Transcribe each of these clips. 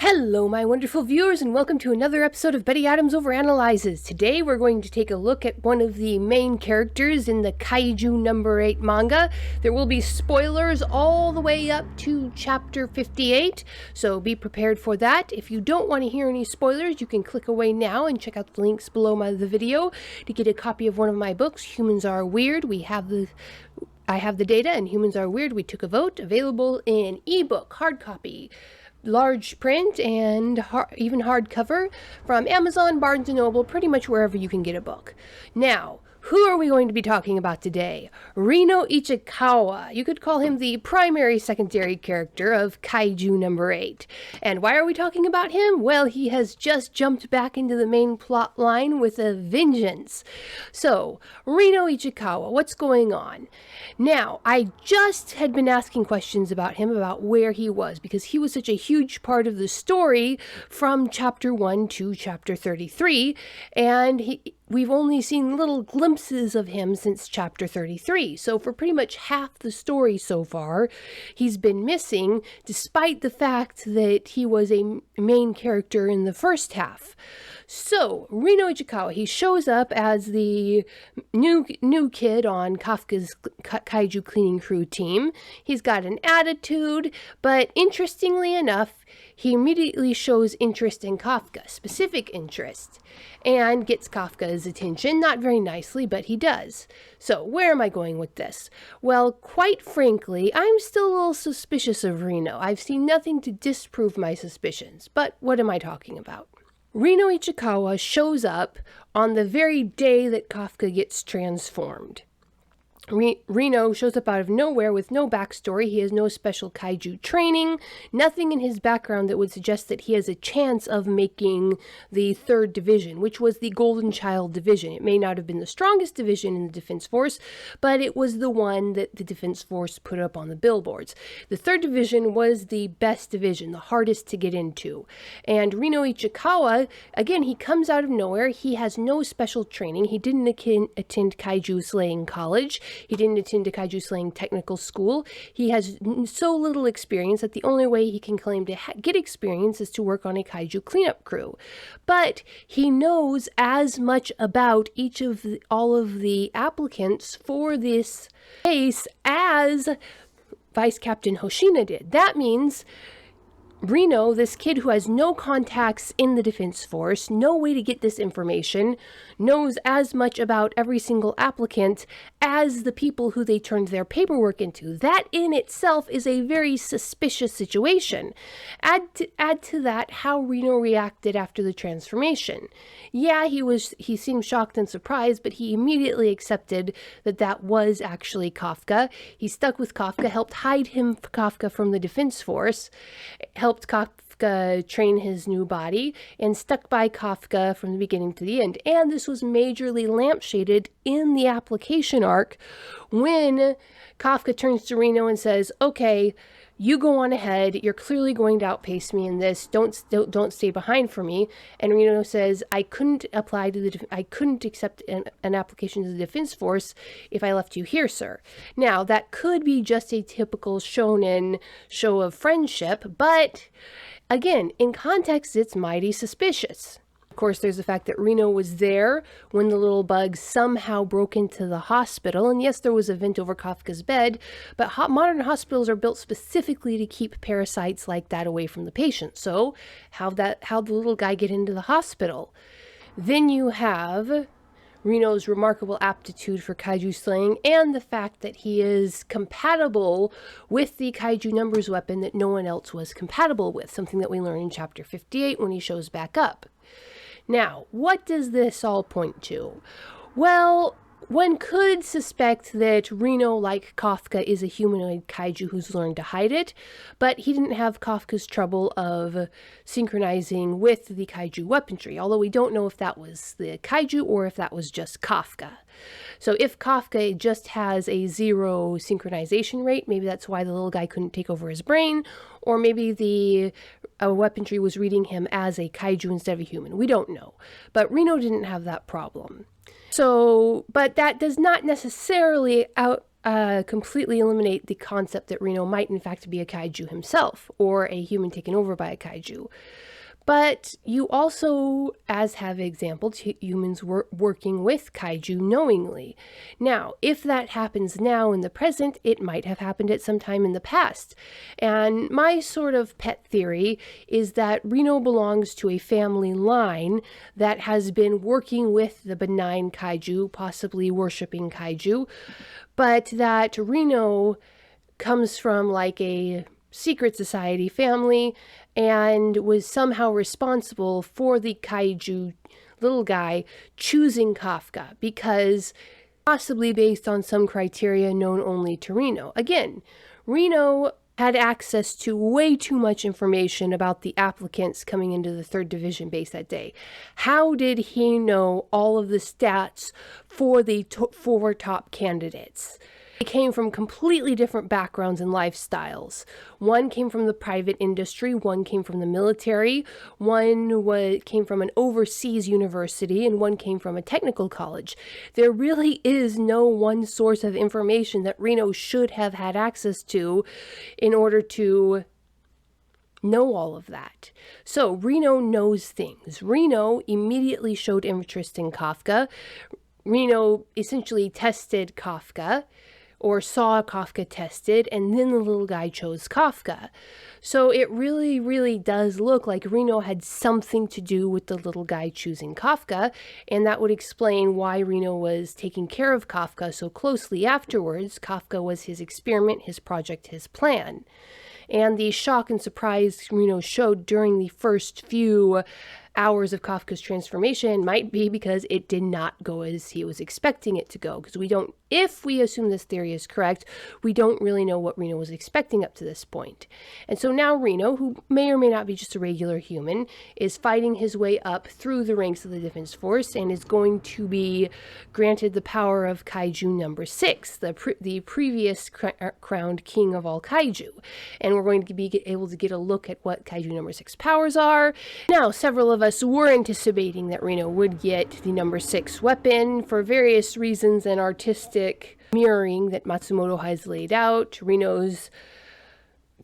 Hello, my wonderful viewers, and welcome to another episode of Betty Adams Overanalyzes. Today, we're going to take a look at one of the main characters in the Kaiju number 8 manga. There will be spoilers all the way up to chapter 58, so be prepared for that. If you don't want to hear any spoilers, you can click away now and check out the links below the video to get a copy of one of my books, Humans Are Weird. I have the data, and Humans Are Weird. We took a vote, available in ebook, hard copy, large print, and even hardcover from Amazon, Barnes & Noble, pretty much wherever you can get a book. Now, who are we going to be talking about today? Reno Ichikawa. You could call him the secondary character of Kaiju number 8. And why are we talking about him? Well, he has just jumped back into the main plot line with a vengeance. So, Reno Ichikawa, what's going on? Now, I just had been asking questions about him, about where he was, because he was such a huge part of the story from chapter 1 to chapter 33, and we've only seen little glimpses of him since chapter 33. So for pretty much half the story so far, he's been missing, despite the fact that he was a main character in the first half. So, Reno Ichikawa, he shows up as the new kid on Kafka's Kaiju cleaning crew team. He's got an attitude, but interestingly enough, he immediately shows interest in Kafka, specific interest, and gets Kafka's attention, not very nicely, but he does. So, where am I going with this? Well, quite frankly, I'm still a little suspicious of Reno. I've seen nothing to disprove my suspicions, but what am I talking about? Reno Ichikawa shows up on the very day that Kafka gets transformed. Reno shows up out of nowhere with no backstory. He has no special kaiju training, nothing in his background that would suggest that he has a chance of making the 3rd division, which was the Golden Child division. It may not have been the strongest division in the Defense Force, but it was the one that the Defense Force put up on the billboards. The 3rd division was the best division, the hardest to get into. And Reno Ichikawa, again, he comes out of nowhere. He has no special training. He didn't attend Kaiju Slaying College. He didn't attend a Kaiju Slaying Technical School. He has so little experience that the only way he can claim to get experience is to work on a Kaiju cleanup crew. But he knows as much about all of the applicants for this case as Vice Captain Hoshina did. That means Reno, this kid who has no contacts in the Defense Force, no way to get this information, knows as much about every single applicant as the people who they turned their paperwork into. That in itself is a very suspicious situation. Add to that how Reno reacted after the transformation. Yeah, he seemed shocked and surprised, but he immediately accepted that was actually Kafka. He stuck with Kafka, helped hide Kafka from the Defense Force, helped Kafka train his new body, and stuck by Kafka from the beginning to the end. And this was majorly lampshaded in the application arc when Kafka turns to Reno and says, okay, you go on ahead. You're clearly going to outpace me in this. Don't stay behind for me. And Reno says, I couldn't accept an application to the Defense Force if I left you here, sir. Now, that could be just a typical shonen show of friendship, but again, in context, it's mighty suspicious. Of course, there's the fact that Reno was there when the little bug somehow broke into the hospital. And yes, there was a vent over Kafka's bed, but modern hospitals are built specifically to keep parasites like that away from the patient. So how'd the little guy get into the hospital? Then you have Reno's remarkable aptitude for kaiju slaying and the fact that he is compatible with the kaiju numbers weapon that no one else was compatible with, something that we learn in chapter 58 when he shows back up. Now, what does this all point to? Well, one could suspect that Reno, like Kafka, is a humanoid kaiju who's learned to hide it, but he didn't have Kafka's trouble of synchronizing with the kaiju weaponry, although we don't know if that was the kaiju or if that was just Kafka. So if Kafka just has a 0 synchronization rate, maybe that's why the little guy couldn't take over his brain, or maybe the weaponry was reading him as a kaiju instead of a human. We don't know. But Reno didn't have that problem. So, but that does not necessarily completely eliminate the concept that Reno might in fact be a kaiju himself, or a human taken over by a kaiju. But you also, as have examples, humans working with kaiju knowingly. Now, if that happens now in the present, it might have happened at some time in the past. And my sort of pet theory is that Reno belongs to a family line that has been working with the benign kaiju, possibly worshipping kaiju, but that Reno comes from like a secret society family and was somehow responsible for the kaiju little guy choosing Kafka, because possibly based on some criteria known only to Reno. Again, Reno had access to way too much information about the applicants coming into the 3rd Division base that day. How did he know all of the stats for the 4 top candidates? They came from completely different backgrounds and lifestyles. One came from the private industry, one came from the military, one came from an overseas university, and one came from a technical college. There really is no one source of information that Reno should have had access to in order to know all of that. So Reno knows things. Reno immediately showed interest in Kafka. Reno essentially tested Kafka, or saw Kafka tested, and then the little guy chose Kafka. So it really, really does look like Reno had something to do with the little guy choosing Kafka, and that would explain why Reno was taking care of Kafka so closely afterwards. Kafka was his experiment, his project, his plan. And the shock and surprise Reno showed during the first few hours of Kafka's transformation might be because it did not go as he was expecting it to go. Because we don't, if we assume this theory is correct, we don't really know what Reno was expecting up to this point. And so now Reno, who may or may not be just a regular human, is fighting his way up through the ranks of the Defense Force and is going to be granted the power of Kaiju number 6, the previous crowned king of all Kaiju. And we're going to be able to get a look at what Kaiju number 6 powers are. Now, several of us were anticipating that Reno would get the number 6 weapon for various reasons and artistic mirroring that Matsumoto has laid out. Reno's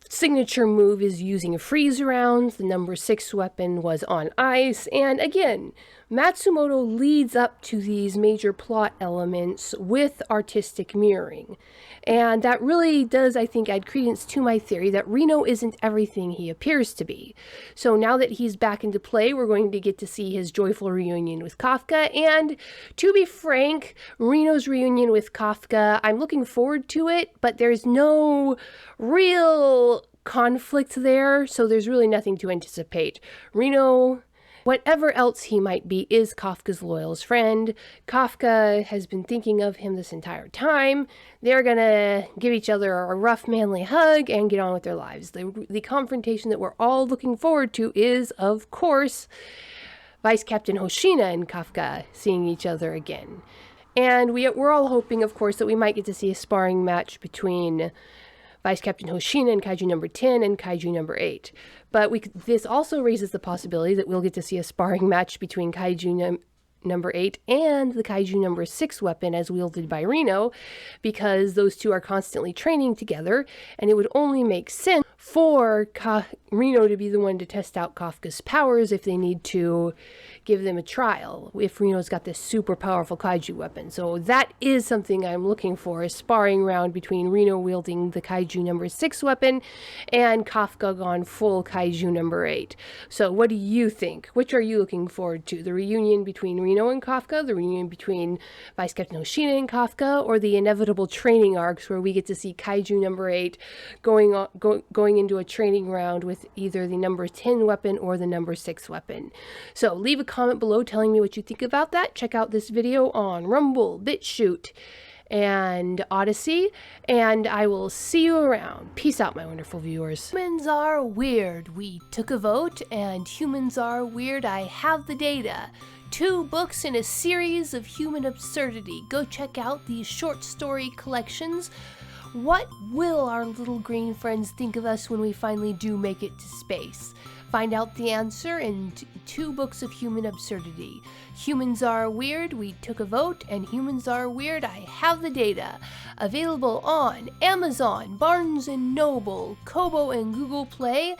signature move is using freeze rounds. The number 6 weapon was on ice. And again, Matsumoto leads up to these major plot elements with artistic mirroring. And that really does, I think, add credence to my theory that Reno isn't everything he appears to be. So now that he's back into play, we're going to get to see his joyful reunion with Kafka. And to be frank, Reno's reunion with Kafka, I'm looking forward to it, but there's no real conflict there, so there's really nothing to anticipate. Reno, whatever else he might be, is Kafka's loyal friend. Kafka has been thinking of him this entire time. They're gonna give each other a rough, manly hug and get on with their lives. The confrontation that we're all looking forward to is, of course, Vice Captain Hoshina and Kafka seeing each other again. And we're all hoping, of course, that we might get to see a sparring match between Vice Captain Hoshina and Kaiju number 10 and Kaiju number 8. But this also raises the possibility that we'll get to see a sparring match between Kaiju number 8 and the Kaiju number 6 weapon as wielded by Reno, because those two are constantly training together, and it would only make sense for Reno to be the one to test out Kafka's powers if they need to give them a trial, if Reno's got this super powerful Kaiju weapon. So that is something I'm looking for, a sparring round between Reno wielding the Kaiju number 6 weapon and Kafka gone full Kaiju number 8. So what do you think? Which are you looking forward to? The reunion between Reno and Kafka, the reunion between Vice Captain Hoshina and Kafka, or the inevitable training arcs where we get to see Kaiju number 8 going into a training round with either the number 10 weapon or the number 6 weapon? So leave a comment below telling me what you think about that. Check out this video on Rumble, BitChute, and Odysee, and I will see you around. Peace out, my wonderful viewers. Humans are weird. We took a vote, and humans are weird. I have the data. 2 books in a series of human absurdity. Go check out these short story collections. What will our little green friends think of us when we finally do make it to space? Find out the answer in 2 books of human absurdity. Humans Are Weird, We Took a Vote, and Humans Are Weird, I Have the Data. Available on Amazon, Barnes & Noble, Kobo, and Google Play.